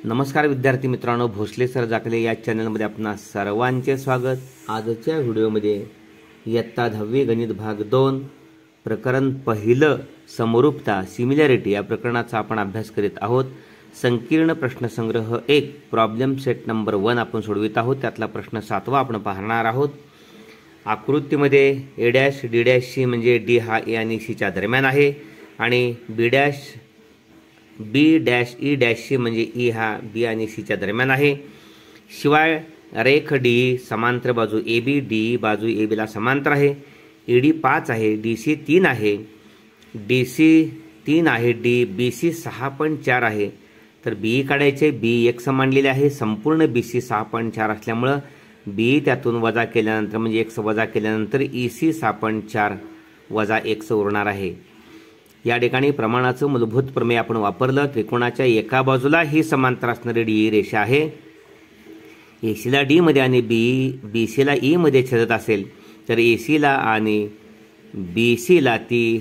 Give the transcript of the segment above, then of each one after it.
नमस्कार विद्यार्थी मित्रांनो, भोसले सर जाकले या चॅनलमध्ये आपणा सर्वांचे स्वागत। आजच्या व्हिडिओमध्ये इयत्ता 10वी गणित भाग 2 प्रकरण पहिलं समरूपता सिमिलॅरिटी या प्रकरणाचा आपण अभ्यास करीत आहोत। संकीर्ण प्रश्नसंग्रह 1 प्रॉब्लेम सेट नंबर 1 आपण सोडवित आहोत। त्यातला प्रश्न 7वा आपण पाहणार आहोत। आकृतीमध्ये A dash D dash C म्हणजे डी हा ए आणि सी च्या दरम्यान आहे आणि B dash B dash E dash C म्हणजे ई हा बी आणि सी च्या दरम्यान आहे। शिवाय रेख डी समांतर बाजू ए बी डी बाजू ए बी ला समांतर आहे। ईडी 5 आहे, डी सी 3 आहे, डी सी 3 आहे, डी बी सी 6.4 आहे। तर बी काढायचे, बी x मांडलेले आहे, संपूर्ण बी सी 6.4 असल्यामुळे बी त्यातून वजा केल्यानंतर म्हणजे x वजा केल्यानंतर ई सी 6.4 वजा x उरणार आहे। या ठिकाणी प्रमाणाचं मूलभूत प्रमेय आपण वापरलं। त्रिकोणाच्या एका बाजूला ही समांतर असणारी डी रेषा आहे। एसी ला डी मध्ये आणि बी सी ला ई मध्ये छेदत असेल तर एसी ला आणि बी सी ला ती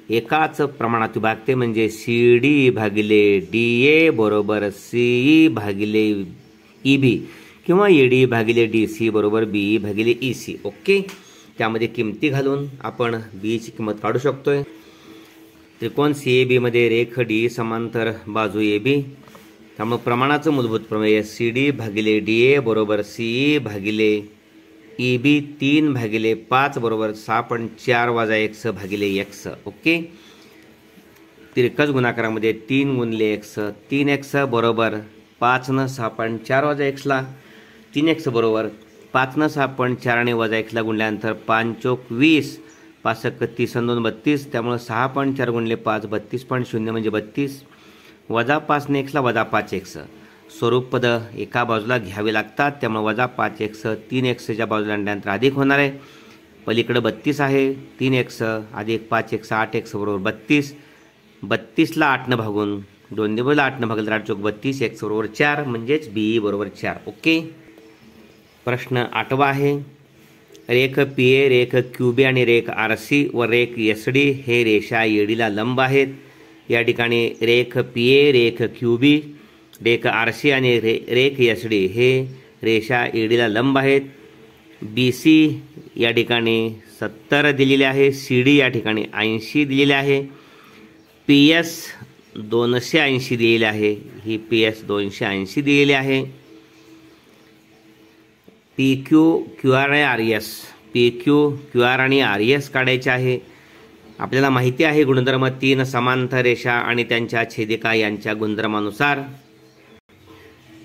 एकाच प्रमाणात विभागते, म्हणजे सी डी भागिले डी ए बरोबर सी ई भागिले ई बी किंवा ए डी भागिले डी सी बरोबर बी ई भागिले ई सी। ओके, त्यामध्ये किमती घालून आपण बी ची किंमत काढू शकतोय। त्रिकोण सी ए बी मध्ये रेख डी समांतर बाजू ए बी, त्यामुळे प्रमाणाचं मूलभूत प्रमेय सी डी भागिले डी ए बरोबर सी ई भागिले ई बी 3/5 बरोबर 6.4 वजा x भागिले x। ओके, तिरकस गुणाकारामध्ये 3 गुणिले x 3x बरोबर 5 न 6.4 वजा x ला 3x बरोबर 5 न 6.4 आणि वजा x ला गुणल्यानंतर 5 चोक 20 5 30 2 32, त्यामुळे 6.4 गुणिले 5 32.0 म्हणजे 32 वजा 5 ने x ला वजा 5x। स्वरूप पद एका बाजूला घ्यावे लागतात, त्यामुळे वजा 5x 3x च्या बाजूला आणल्यानंतर अधिक होणार आहे। पलीकडे 32 आहे, 3x अधिक 5x 8x बरोबर 32 32 ला 8 न भागून 2 ने बरोबर 8 न भागले 8 चोक 32 x बरोबर 4 म्हणजेच बी बरोबर 4। ओके, प्रश्न 8वा आहे। रेख पी ए रेख क्यू बी आणि रेख आर सी व रेख एस डी हे रेषा एडीला लंब आहेत। या ठिकाणी रेख पी ए रेख क्यू बी रेख आर सी आणि रेख एस डी हे रेषा एडीला लंब आहेत। बी सी या ठिकाणी 70 दिलेले आहे, सी डी या ठिकाणी 80 दिलेले आहे, पी एस 280 दिलेले आहे, ही पी एस 280 दिलेले आहे। पी क्यू क्यू आर आणि R S, P Q Q R आणि आर एस काढायचे आहे। आपल्याला माहिती आहे गुणधर्म 3 समांतर रेषा आणि त्यांच्या छेदिका यांच्या गुणधर्मानुसार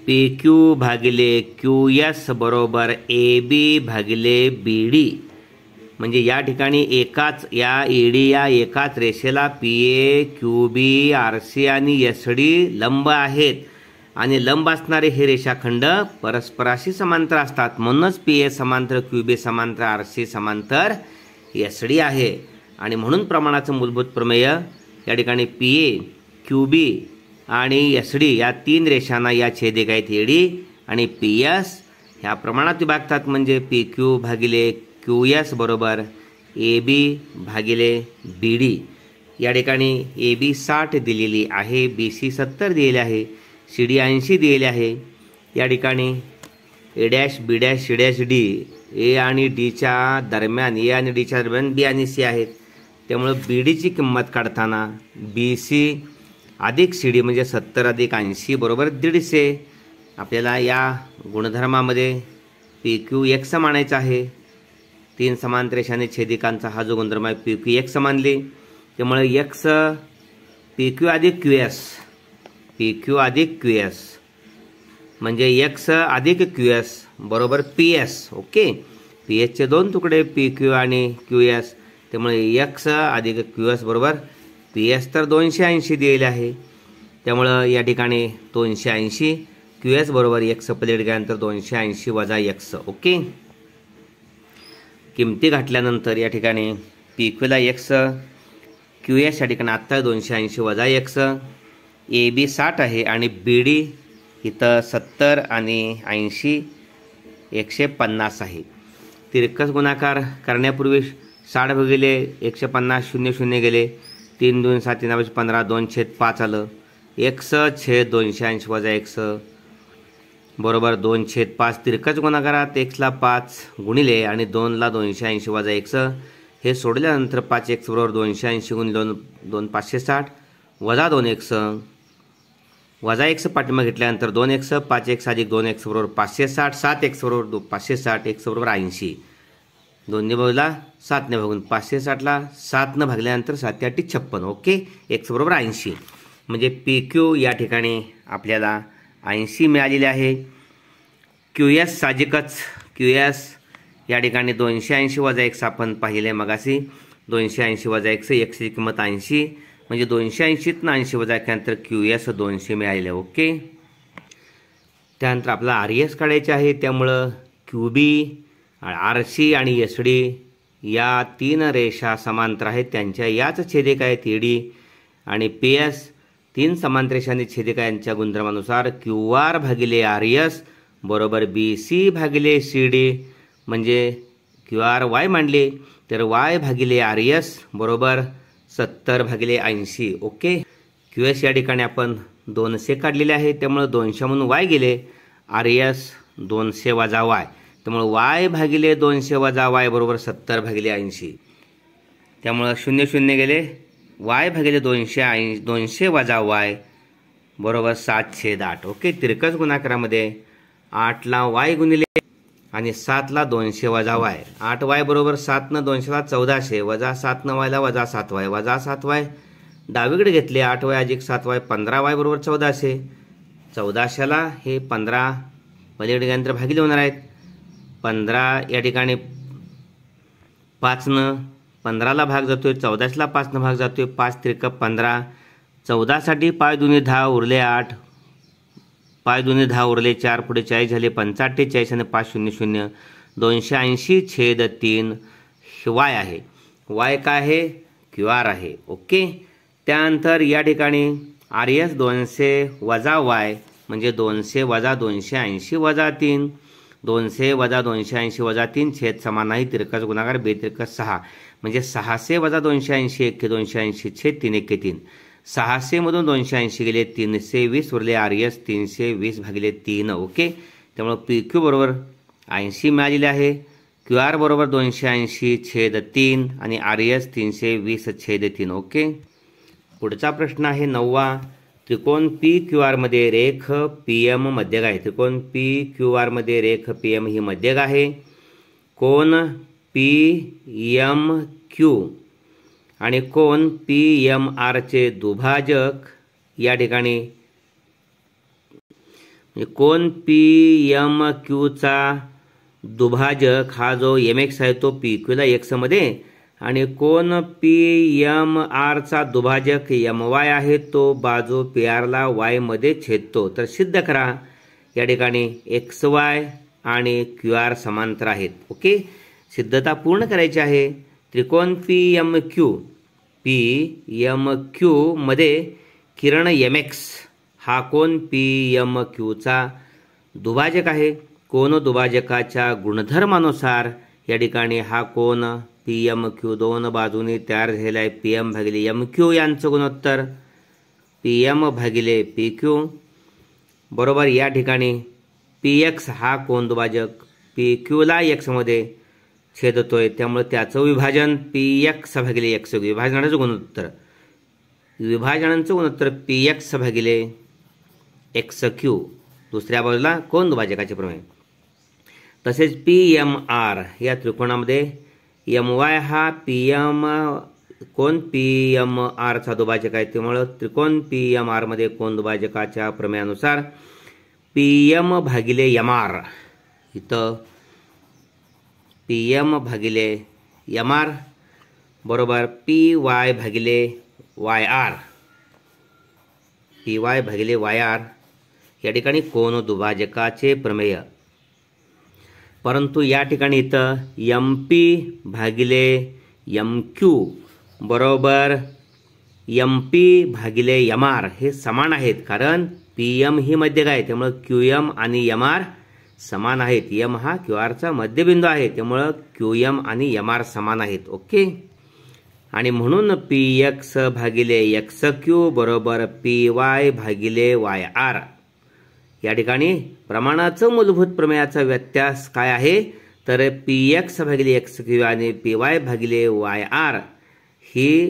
पी क्यू भागिले क्यू एस बरोबर ए बी भागिले बी डी, म्हणजे या ठिकाणी एकाच या ईडी या एकाच रेषेला P A Q B R C आणि एस डी लंब आहेत आणि लंब असणारे हे रेषाखंड परस्पराशी समांतर असतात, म्हणूनच पी ए समांतर क्यू बी समांतर आर सी समांतर एस डी आहे। आणि म्हणून प्रमाणाचं मूलभूत प्रमेय या ठिकाणी पी ए क्यू बी आणि एस डी या 3 रेषांना या छेदिका आहेत एडी आणि पी एस ह्या प्रमाणात विभागतात, म्हणजे पी क्यू भागिले क्यू एस बरोबर ए बी भागिले बी डी। या ठिकाणी ए बी 60 दिलेली आहे, बी सी 70 दिलेली आहे, सी डी 80 दिलेले आहे। या ठिकाणी A dash B dash C dash D A आणि डीच्या दरम्यान ए आणि डीच्या दरम्यान बी आणि सी आहेत, त्यामुळे बी डीची किंमत काढताना बी सी अधिक सी डी म्हणजे 70 अधिक 80 बरोबर 150। आपल्याला या गुणधर्मामध्ये पी क्यू एक्स मानायचा आहे। 3 समांतर रेषांनी छेदिकांचा हा जो गुणधर्म आहे पी क्यू एक्स मानले, त्यामुळे एक्स पी क्यू अधिक क्यू एस, पी क्यू अधिक क्यू एस म्हणजे एक्स अधिक क्यू एस बरोबर पी एस। ओके, पी एसचे 2 तुकडे पी क्यू आणि क्यू एस, त्यामुळे एक्स अधिक क्यू एस बरोबर पी एस तर 280 दिलेले आहे, त्यामुळं या ठिकाणी 280 क्यू एस बरोबर एक्स प्लेट गेल्यानंतर 280 वजा एक्स। ओके, किमती घातल्यानंतर या ठिकाणी पी क्यूला एक्स क्यू एस या ठिकाणी आत्ता 280 वजा एक्स, ए बी 60 आहे आणि बी डी इथं 70 आणि 80 150 आहे। तिरकस गुणाकार करण्यापूर्वी 60 भागिले 150 0 0 गेले, 3 2 7 3 15 2/5 आलं x छेद 280 वजा x बरोबर 2/5 तिरकस गुणाकारात x ला 5 गुणिले आणि 2 ला 280 वजा x हे सोडल्यानंतर 5x बरोबर 280 गुणिले 2 560 वजा 2x वजा x पाठीमागे घेतल्यानंतर 2x 5x अधिक 2x बरोबर 560 7x बरोबर 560 x बरोबर 80 2ने भागला 7ने भागून 560 ला 7 ने भागल्यानंतर 7 8 56 ओके x बरोबर 80 म्हणजे PQ या ठिकाणी आपल्याला 80 मिळालेले आहे। QS साहजिकच QS या ठिकाणी 280 वजा x आपण पाहिले मगाशी 280 वजा x ची किंमत 80 म्हणजे 280 तून 80 वजा केल्यानंतर QS 200 मिळाले ओके। त्यानंतर आपला RS काढायचे आहे त्यामुळे QB RC आणि SD या 3 रेषा समांतर आहेत त्यांच्या याच छेदिका आहेत ED आणि PS 3 समांतर रेषांनी छेदिका यांच्या गुणधर्मानुसार QR भागिले RS बरोबर BC भागिले CD म्हणजे QR Y मांडले तर Y भागिले RS बरोबर 70 भागिले 80 ओके। QS या ठिकाणी आपण 200 काढलेले आहे त्यामुळे 200 म्हणून Y गेले RS 200 वजा Y त्यामुळे Y भागिले 200 वजा Y बरोबर 70 भागिले 80 त्यामुळे 0 0 गेले Y भागिले 200 वजा Y बरोबर 7/8 ओके। तिरकस गुणाकारामध्ये 8 ला Y गुणिले आणि 7 ला 200 वजा Y 8Y बरोबर 7 न 200 ला 1400 वजा 7 न Y ला वजा 7Y वजा 7Y डावीकडे घेतले 8Y अधिक 7Y 15Y बरोबर 1400 1400 ला हे 15 पलीकडे गेल्यानंतर भागिले होणार आहेत 15 या ठिकाणी 5 न 15 ला भाग जातोय 1400 ला 5 न भाग जातोय 5 त्रिक 15 14 साठी 5 दूनी 10 उरले 8 5 दूनी 10 उरले 4 पुढे 40 झाले 45 आणि 5 0 0 280/3 Y आहे Y काय आहे QR आहे ओके। त्यानंतर या ठिकाणी RS 200 वजा Y म्हणजे 200 वजा 280 वजा 3 200 वजा 280 वजा 3 छेद समान आहे तिरकस गुणाकार 2 तिरकस 6 म्हणजे 600 वजा 280 1 280 छेद 3 1 3 600 मधून 280 गेले 320 उरले RS 320 भागिले 3 ओके। त्यामुळे PQ बरोबर 80 मिळालेले आहे QR बरोबर 280/3 आणि RS 320/3 ओके। पुढचा प्रश्न आहे 9वा त्रिकोण PQR मध्ये रेख PM मध्यक आहे त्रिकोण PQR मध्ये रेख PM ही मध्यक आहे कोन PMQ आणि कोन PMR चे दुभाजक या ठिकाणी कोन PMQ चा दुभाजक हा जो MX आहे तो PQ ला X मध्ये आणि कोन PMR चा दुभाजक MY आहे तो बाजू PR ला Y मध्ये छेदतो तर सिद्ध करा। या ठिकाणी XY आणि QR समांतर आहेत ओके। सिद्धता पूर्ण करायची आहे। त्रिकोण PMQ मध्ये किरण MX हा कोन PMQ चा दुभाजक आहे। कोन दुभाजकाच्या गुणधर्मानुसार या ठिकाणी हा कोन PMQ दोन बाजूने तयार झालेला आहे PM भागिले MQ यांचं गुणोत्तर PM भागिले PQ बरोबर या ठिकाणी PX हा कोन दुभाजक PQ ला X मध्ये छेदतोय त्यामुळे त्याचं विभाजन PX भागिले X विभाजनाचं गुणोत्तर PX भागिले XQ दुसऱ्या बाजूला कोन दुभाजकाचे प्रमेय। तसेच PMR या त्रिकोणामध्ये MY हा कोन PMR चा दुभाजक आहे त्यामुळे त्रिकोण PMR मध्ये कोन दुभाजकाच्या प्रमेयानुसार PM भागिले MR इथं PM भागिले MR बरोबर PY भागिले YR या ठिकाणी कोन दुभाजकाचे प्रमेय। परंतु या ठिकाणी इथं MP भागिले MQ बरोबर MP भागिले MR हे समान आहेत कारण PM ही मध्यक आहे त्यामुळे QM आणि MR समान आहेत। M हा QR चा मध्यबिंदू आहे त्यामुळे QM आणि MR समान आहेत ओके। आणि म्हणून पी एक्स भागिले एक्स क्यू बरोबर पी वाय भागिले वाय आर. या ठिकाणी प्रमाणाचं मूलभूत प्रमेयाचा व्यत्यास काय आहे तर पी एक्स भागिले एक्स क्यू आणि पी वाय भागिले वाय आर ही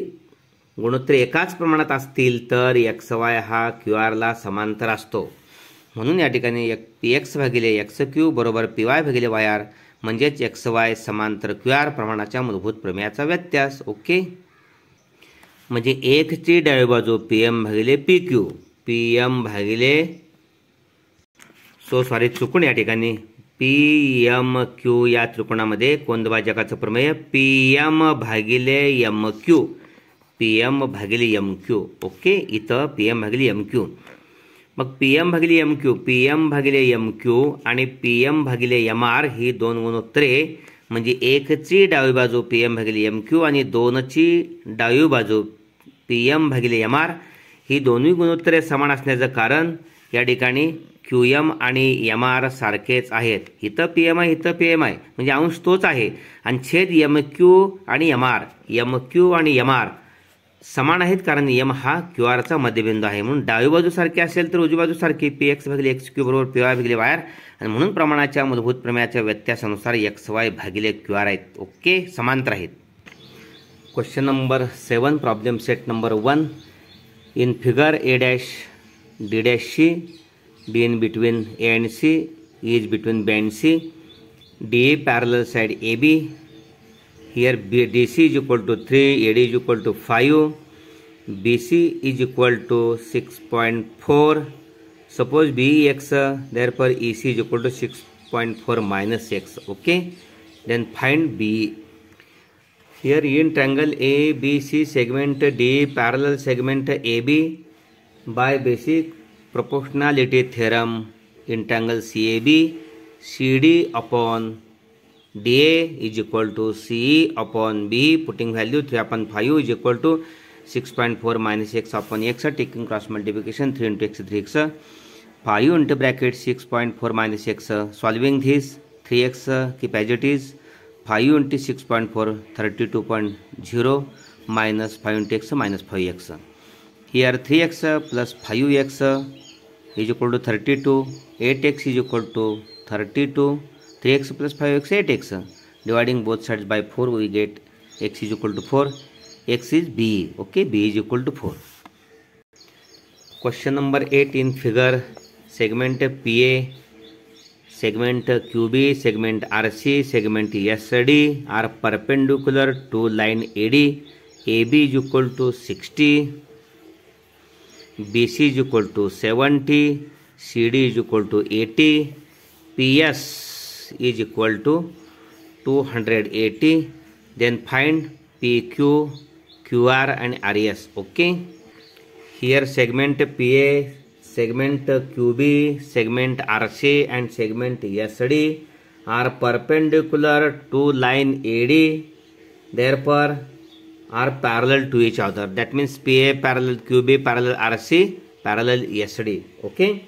गुणोत्तरे एकाच प्रमाणात असतील तर एक्स वाय हा क्यू आरला समांतर असतो. म्हणून या ठिकाणी पी एक्स भागिले एक्स क्यू बरोबर पी वाय भागिले वाय आर म्हणजेच एक्स वाय समांतर क्यू आर प्रमाणाच्या मूलभूत प्रमेयाचा व्यत्यास. ओके, म्हणजे 1 ची डावी बाजू पी एम भागिले पी क्यू, पी एम भागिले चुकून या ठिकाणी पी एम क्यू या त्रिकोणामध्ये कोनद्विभाजकाचं प्रमेय पी एम भागिले एम क्यू, पी एम भागिले एम क्यू. ओके, इथं पी एम भागिले एम क्यू. मग पी एम भागिले एम क्यू, पी एम भागिले एम क्यू आणि पी एम भागिले एम आर ही दोन गुणोत्तरे म्हणजे 1 ची डावी बाजू पी एम भागिले एम क्यू आणि 2 ची डावी बाजू पी एम भागिले एम आर ही दोन्ही गुणोत्तरे समान असण्याचं कारण या ठिकाणी क्यू एम आणि एम आर सारखेच आहेत. इथं पी एम आहे, इथं पी एम आहे, म्हणजे अंश तोच आहे आणि छेद एम क्यू आणि एम आर, एम क्यू आणि एम आर समान आहेत कारण एम हा क्यू आरचा मध्यबिंदू आहे. म्हणून डावी बाजू सारखी असेल तर उजवी बाजू सारखी पी एक्स भागिले एक्स क्यू बरोबर पी वाय भागिले वाय आर आणि म्हणून प्रमाणाच्या मूलभूत प्रमेयाच्या व्यत्यासानुसार एक्स वाय भागिले क्यू आर आहेत. ओके, समांतर आहेत. Question number 7 problem set number 1 in figure A dash D dash C D in between A and C is between B and C D parallel side A B. Here BDC is equal to 3, AD is equal to 5, BC is equal to 6.4. Suppose BX, therefore EC is equal to 6.4 minus x. Okay, then find BE. Here in triangle ABC segment D parallel segment AB by basic proportionality theorem in triangle CAB CD upon DA is equal to CE upon B, putting value 3 upon 5 is equal to 6.4 minus x upon x, taking cross multiplication 3 into x 3x, 5 into bracket 6.4 minus x, solving this 3x keep as it is, 5 into 6.4 32.0 minus 5 into x minus 5x. Here 3x plus 5x is equal to 32, 8x is equal to 32, 3x plus 5x 8x. Dividing both sides by 4 we get x is equal to 4. X is B. Okay, B is equal to 4. Question number 8 in figure segment PA, segment QB, segment RC, segment SD are perpendicular to line AD. AB is equal to 60, BC is equal to 70, CD is equal to 80, PS is equal to 280. Then find PQ, QR and RS. Okay, here segment PA, segment QB, segment RC and segment SD are perpendicular to line AD, therefore are parallel to each other. That means PA parallel QB parallel RC parallel SD. Okay,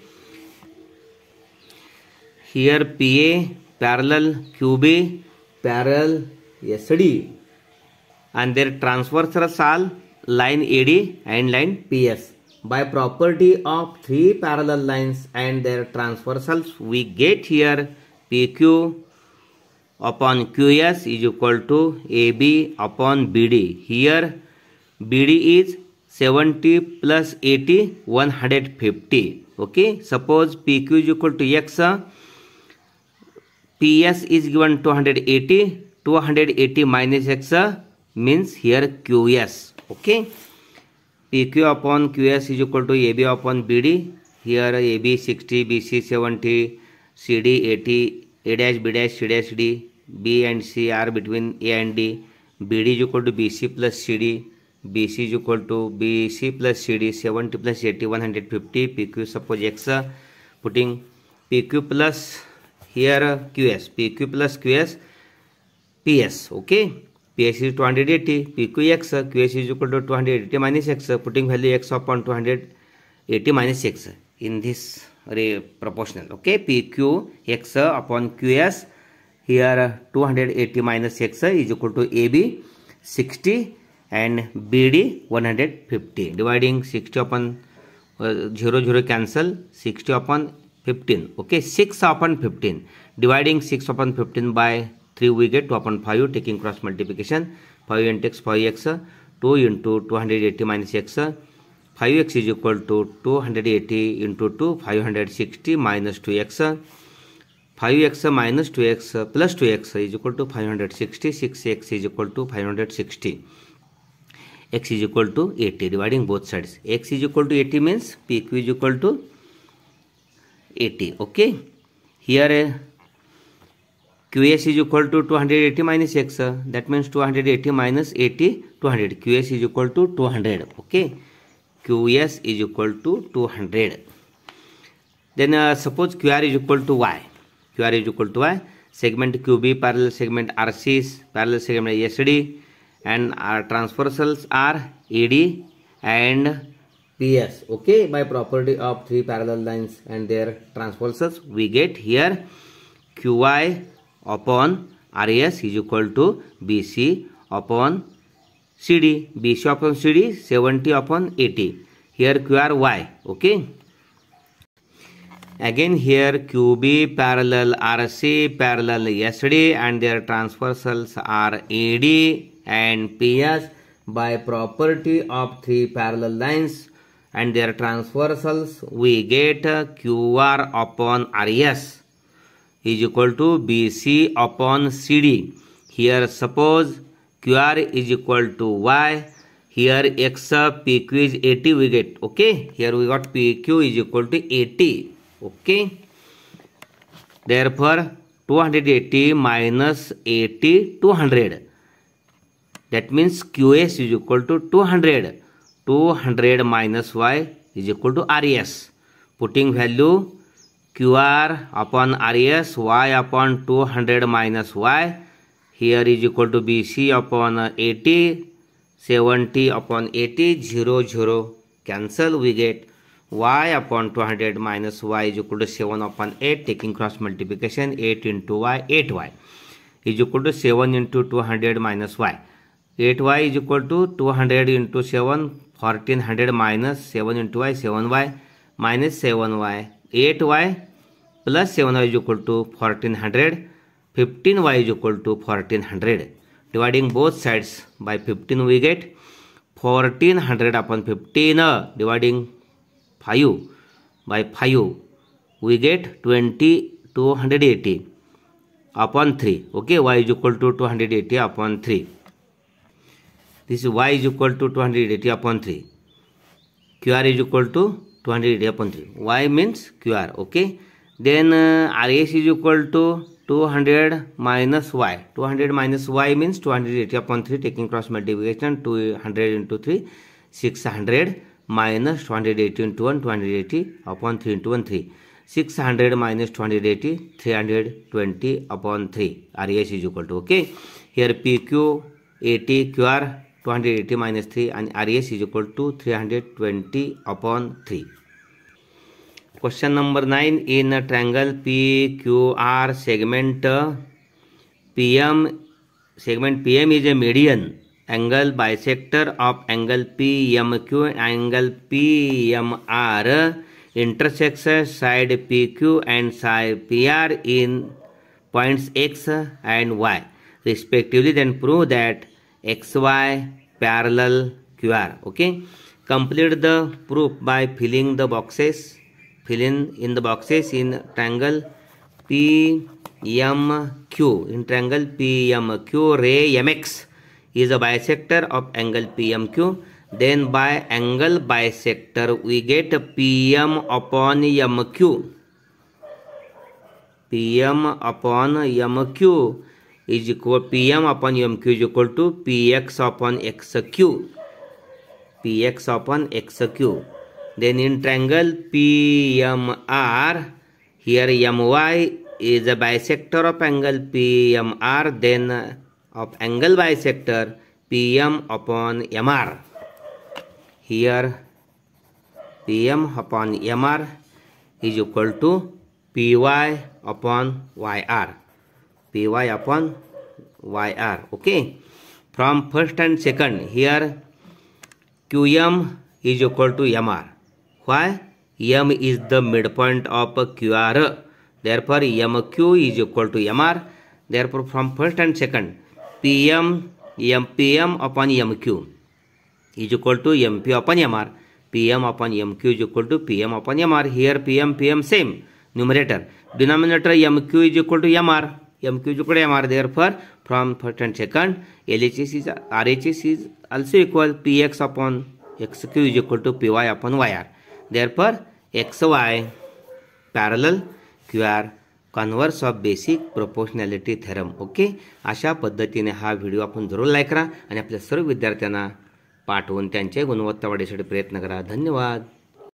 here PA parallel QB parallel SD and their transversals are line AD and line PS. By property of 3 parallel lines and their transversals we get here PQ upon QS is equal to AB upon BD. Here BD is 70 plus 80 150. Okay, suppose PQ is equal to X, PS is given 280, 280 minus x means here QS. Okay, PQ upon QS is equal to AB upon BD. Here AB 60, BC 70, CD 80, A dash B dash C dash D, B and C are between A and D. BD is equal to BC plus CD, BC is equal to BC plus CD, 70 plus 80 150. PQ suppose x, putting PQ plus here QS, PQ plus QS PS. Okay, PS is 280, PQX, QS is equal to 280 minus x, putting value x upon 280 minus x in this proportional. Okay, PQX upon QS, here 280 minus x is equal to AB 60 and BD 150. Dividing 60 upon 0 cancel, 60 upon 15. Okay, 6 upon 15. Dividing 6 upon 15 by 3 we get 2 upon 5. Taking cross multiplication, 5 into x 5x, 2 into 280 minus x. 5x is equal to 280 into 2, 560 minus 2x. 5x minus 2x plus 2x is equal to 560. 6x is equal to 560. X is equal to 80. Dividing both sides. X is equal to 80 means PQ is equal to 80. Okay. Here QS is equal to 280 minus x. That means 280 minus 80, 200. QS is equal to 200. Okay. QS is equal to 200. Then suppose QR is equal to Y. QR is equal to Y. Segment QB parallel segment RC, parallel segment SD, and our transversals are AD and PS. Okay, by property of three parallel lines and their transversals, we get here QI upon RS is equal to BC upon CD. BC upon CD 70 upon 80. Here QRY. Okay. Again here QB parallel RC parallel SD and their transversals are AD and PS. By property of three parallel lines and their transversals, we get QR upon RS is equal to BC upon CD. Here suppose QR is equal to Y. Here X PQ is 80 we get. Okay. Here we got PQ is equal to 80. Okay. Therefore 280 minus 80, 200. That means QS is equal to 200. 200 minus Y is equal to RS. Putting value QR upon RS, Y upon 200 minus Y. Here is equal to BC upon 80, 70 upon 80, 0, 0 cancel. We get Y upon 200 minus Y is equal to 7 upon 8. Taking cross multiplication, 8 into Y, 8Y is equal to 7 into 200 minus Y. 8y is equal to 200 into 7, 1400 minus 7 into y, 7y minus 7y. 8y plus 7y is equal to 1400. 15y is equal to 1400. Dividing both sides by 15 we get 1400 upon 15. Dividing 5 by 5 we get 280 upon 3. Okay, y is equal to 280 upon 3. This is y is equal to 280 upon 3. QR is equal to 280 upon 3. Y means QR. Okay. Then RS is equal to 200 minus y. 200 minus y means 280 upon 3. Taking cross multiplication, 200 into 3, 600 minus 280 into 1, 280 upon 3 into 1, 3. 600 minus 280, 320 upon 3. RS is equal to. Okay. Here PQ 80, QR 280 minus 3 and RS is equal to 320 upon 3. Question number 9. In a triangle PQR segment PM is a median angle bisector of angle PMQ. Angle PMR intersects side PQ and side PR in points X and Y respectively. Then prove that XY parallel QR. Okay. Complete the proof by filling the boxes. Fill in the boxes in triangle PMQ. In triangle PMQ, ray MX is a bisector of angle PMQ. Then by angle bisector we get PM upon MQ. PM upon MQ is equal PM upon MQ is equal to PX upon XQ. PX upon XQ. Then in triangle PMR, here MY is a bisector of angle PMR. Then of angle bisector PM upon MR. Here PM upon MR is equal to PY upon YR. PY upon YR. Okay. From first and second, here QM is equal to MR. Why? M is the midpoint of QR. Therefore, MQ is equal to MR. Therefore, from first and second, PM upon MQ is equal to MP upon MR. PM upon MQ is equal to PM upon MR. Here PM same. Numerator. Denominator MQ is equal to MR. MQ is equal to MR. Therefore, from first and second, RHS is also equal PX upon XQ is equal to PY upon YR. Therefore, XY parallel QR converse of basic proportionality theorem. Okay, अशा पद्धतीने हा video आपण जरूर like करा आणि आपल्या सर्व विद्यार्थ्यांना पाठवून त्यांच्या गुणवत्ता वाढीसाठी प्रयत्न करा. धन्यवाद.